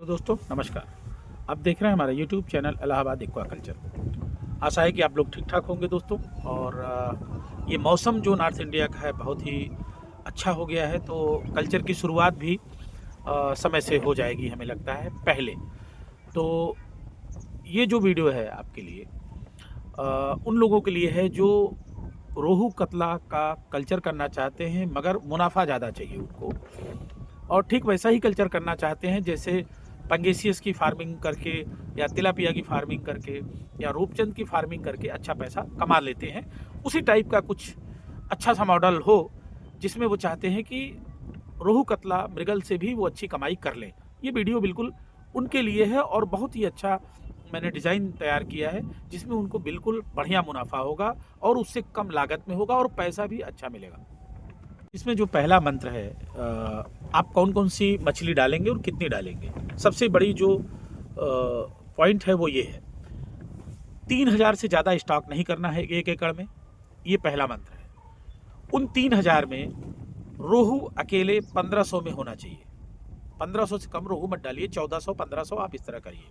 तो दोस्तों नमस्कार। आप देख रहे हैं हमारा YouTube चैनल इलाहाबाद एक्वाकल्चर। आशा है कि आप लोग ठीक ठाक होंगे दोस्तों। और ये मौसम जो नॉर्थ इंडिया का है बहुत ही अच्छा हो गया है, तो कल्चर की शुरुआत भी समय से हो जाएगी हमें लगता है पहले। तो ये जो वीडियो है आपके लिए उन लोगों के लिए है जो रोहू कतला का कल्चर करना चाहते हैं मगर मुनाफा ज़्यादा चाहिए उनको, और ठीक वैसा ही कल्चर करना चाहते हैं जैसे पंगेसियस की फार्मिंग करके या तिलापिया की फार्मिंग करके या रूपचंद की फार्मिंग करके अच्छा पैसा कमा लेते हैं। उसी टाइप का कुछ अच्छा सा मॉडल हो जिसमें वो चाहते हैं कि रोहू कतला मृगल से भी वो अच्छी कमाई कर लें। ये वीडियो बिल्कुल उनके लिए है और बहुत ही अच्छा मैंने डिज़ाइन तैयार किया है जिसमें उनको बिल्कुल बढ़िया मुनाफा होगा और उससे कम लागत में होगा और पैसा भी अच्छा मिलेगा। इसमें जो पहला मंत्र है, आप कौन कौन सी मछली डालेंगे और कितनी डालेंगे। सबसे बड़ी जो पॉइंट है वो ये है, 3000 से ज़्यादा स्टॉक नहीं करना है 1 एकड़ में। ये पहला मंत्र है। उन 3000 में रोहू अकेले 1500 में होना चाहिए। 1500 से कम रोहू मत डालिए, 1400 1500 आप इस तरह करिए।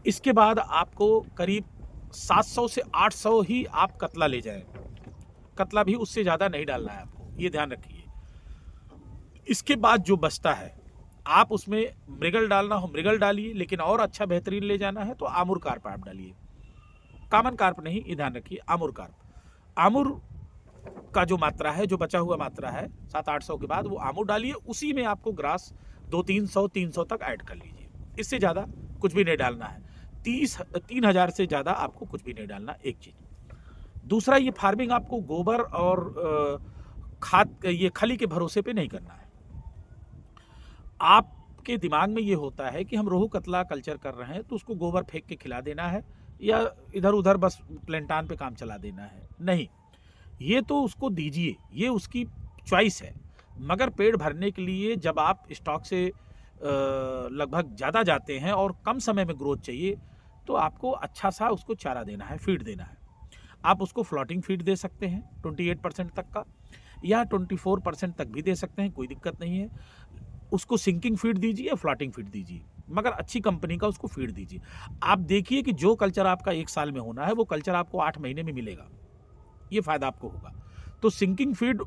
इसके बाद आपको करीब 700 से 800 ही आप कतला ले जाएं। कतला भी उससे ज़्यादा नहीं डालना है आपको, ये ध्यान रखिए। इसके बाद जो बचता है आप उसमें मृगल डालना हो मृगल डालिए, लेकिन और अच्छा बेहतरीन ले जाना है तो आमुर कार्प आप डालिए। कॉमन कार्प नहीं, ये ध्यान रखिए, आमुर कार्प। आमुर का जो मात्रा है, जो बचा हुआ मात्रा है 700-800 के बाद वो आमुर डालिए। उसी में आपको ग्रास 200-300 तक ऐड कर लीजिए। इससे ज़्यादा कुछ भी नहीं डालना है। 3000 से ज़्यादा आपको कुछ भी नहीं डालना। एक चीज़। दूसरा, ये फार्मिंग आपको गोबर और खाद, ये खली के भरोसे पे नहीं करना है। आपके दिमाग में ये होता है कि हम रोहू कतला कल्चर कर रहे हैं तो उसको गोबर फेंक के खिला देना है या इधर उधर बस प्लेंटान पे काम चला देना है। नहीं, ये तो उसको दीजिए, ये उसकी चॉइस है। मगर पेट भरने के लिए जब आप स्टॉक से लगभग ज़्यादा जाते हैं और कम समय में ग्रोथ चाहिए तो आपको अच्छा सा उसको चारा देना है, फीड देना है। आप उसको फ्लोटिंग फीड दे सकते हैं 28% तक का, या 24% तक भी दे सकते हैं, कोई दिक्कत नहीं है। उसको सिंकिंग फीड दीजिए या फ्लोटिंग फीड दीजिए, मगर अच्छी कंपनी का उसको फीड दीजिए। आप देखिए कि जो कल्चर आपका 1 साल में होना है वो कल्चर आपको 8 महीने में मिलेगा। ये फायदा आपको होगा। तो सिंकिंग फीड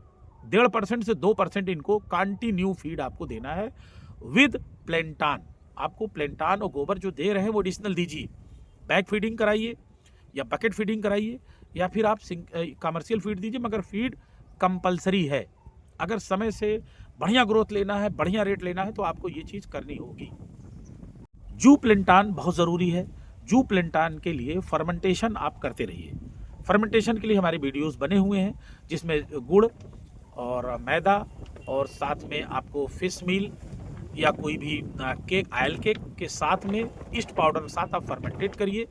1.5% से 2% इनको कंटिन्यू फीड आपको देना है विद प्लेंटान। आपको प्लेंटान और गोबर जो दे रहे हैं वो एडिशनल दीजिए। बैग फीडिंग कराइए या बकेट फीडिंग कराइए या फिर आप कमर्शियल फीड दीजिए, मगर फीड कंपलसरी है। अगर समय से बढ़िया ग्रोथ लेना है, बढ़िया रेट लेना है तो आपको ये चीज़ करनी होगी। जू प्लेंटान बहुत ज़रूरी है। जू प्लेंटान के लिए फर्मेंटेशन आप करते रहिए। फर्मेंटेशन के लिए हमारे वीडियोस बने हुए हैं जिसमें गुड़ और मैदा और साथ में आपको फिश मील या कोई भी केक, आयल केक के साथ में ईस्ट पाउडर के साथ आप फर्मेंटेट करिए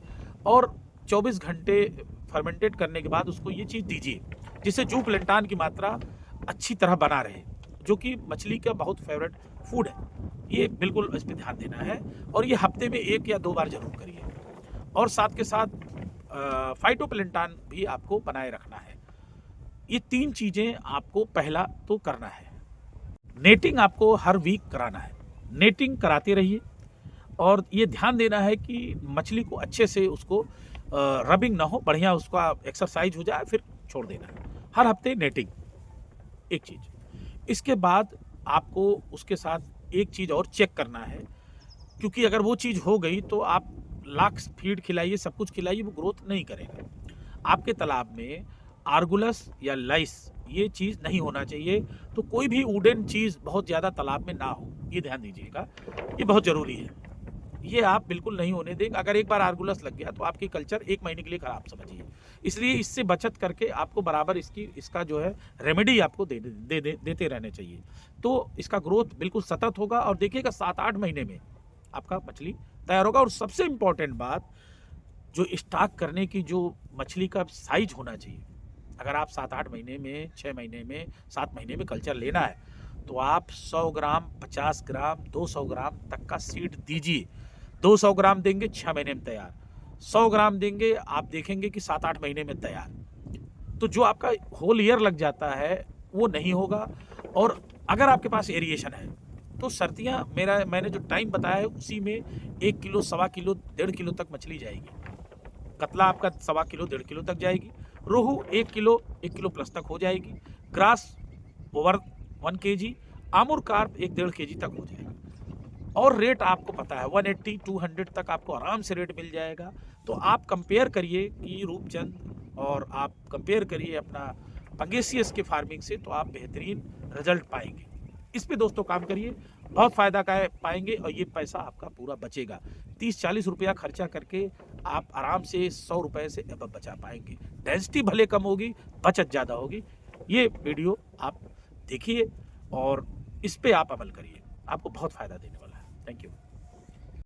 और 24 घंटे फर्मेंटेट करने के बाद उसको ये चीज़ दीजिए जिससे जू प्लेंटान की मात्रा अच्छी तरह बना रहे, जो कि मछली का बहुत फेवरेट फूड है। ये बिल्कुल इस पर ध्यान देना है और ये हफ्ते में 1 या 2 बार जरूर करिए। और साथ के साथ फाइटोप्लेंटान भी आपको बनाए रखना है। ये 3 चीज़ें आपको पहला तो करना है। नेटिंग आपको हर वीक कराना है। नेटिंग कराते रहिए और ये ध्यान देना है कि मछली को अच्छे से उसको रबिंग ना हो, बढ़िया उसका एक्सरसाइज हो जाए, फिर छोड़ देना है। हर हफ्ते नेटिंग, एक चीज़। इसके बाद आपको उसके साथ एक चीज़ और चेक करना है, क्योंकि अगर वो चीज़ हो गई तो आप लाख फीड खिलाइए, सब कुछ खिलाइए, वो ग्रोथ नहीं करेगा। आपके तालाब में आर्गुलस या लाइस ये चीज़ नहीं होना चाहिए। तो कोई भी वुडन चीज़ बहुत ज़्यादा तालाब में ना हो, ये ध्यान दीजिएगा, ये बहुत ज़रूरी है। ये आप बिल्कुल नहीं होने देंगे। अगर एक बार आर्गुलस लग गया तो आपकी कल्चर 1 महीने के लिए ख़राब समझिए। इसलिए इससे बचत करके आपको बराबर इसका जो है रेमेडी आपको देते रहने चाहिए, तो इसका ग्रोथ बिल्कुल सतत होगा। और देखिएगा 7-8 महीने में आपका मछली तैयार होगा। और सबसे इम्पॉर्टेंट बात, जो स्टॉक करने की जो मछली का साइज होना चाहिए। अगर आप 7-8 महीने में, 6 महीने में, 7 महीने में कल्चर लेना है तो आप 100 ग्राम, 50 ग्राम, 200 ग्राम तक का सीड दीजिए। 200 ग्राम देंगे 6 महीने में तैयार, 100 ग्राम देंगे आप देखेंगे कि 7-8 महीने में तैयार। तो जो आपका होल ईयर लग जाता है वो नहीं होगा। और अगर आपके पास एरिएशन है तो सर्दियाँ मैंने जो टाइम बताया है उसी में 1 किलो, सवा किलो, 1.5 किलो तक मछली जाएगी। कतला आपका सवा किलो, 1.5 किलो तक जाएगी। रोहू 1 किलो प्लस तक हो जाएगी। Grass over 1 KG, Amur carp 1-1.5 KG तक हो जाएगा। और रेट आपको पता है 180-200 तक आपको आराम से रेट मिल जाएगा। तो आप कंपेयर करिए कि रूपचंद, और आप कंपेयर करिए अपना पंगेसियस के फार्मिंग से, तो आप बेहतरीन रिजल्ट पाएंगे। इस पे दोस्तों काम करिए, बहुत फ़ायदा का पाएंगे और ये पैसा आपका पूरा बचेगा। 30-40 रुपया खर्चा करके आप आराम से 100 रुपये से अब बचा पाएंगे। डेंसिटी भले कम होगी, बचत ज़्यादा होगी। ये वीडियो आप देखिए और इस पे आप अमल करिए, आपको बहुत फ़ायदा देने वाला है। Thank you.